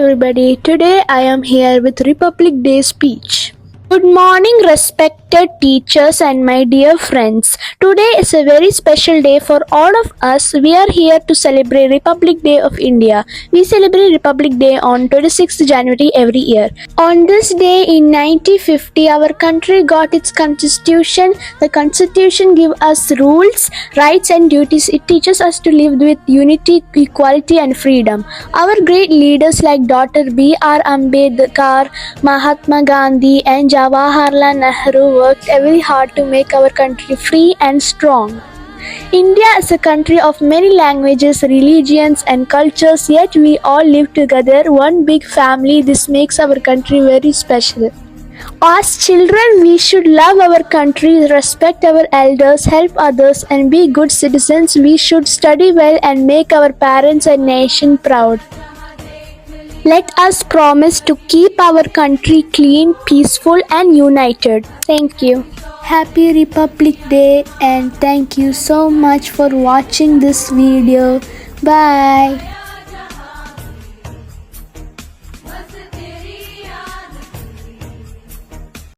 everybody. Today I am here with Republic Day speech. Good morning, respected teachers and my dear friends. Today is a very special day for all of us. We are here to celebrate Republic Day of India. We celebrate Republic Day on 26th January every year. On this day in 1950, our country got its constitution. The constitution gives us rules, rights and duties. It teaches us to live with unity, equality and freedom. Our great leaders like Dr. B.R. Ambedkar, Mahatma Gandhi and Jawaharlal Nehru worked very hard to make our country free and strong. India is a country of many languages, religions and cultures, yet we all live together, one big family. This makes our country very special. As children, we should love our country, respect our elders, help others and be good citizens. We should study well and make our parents and nation proud. Let us promise to keep our country clean, peaceful and united. Thank you. Happy Republic Day and thank you so much for watching this video. Bye.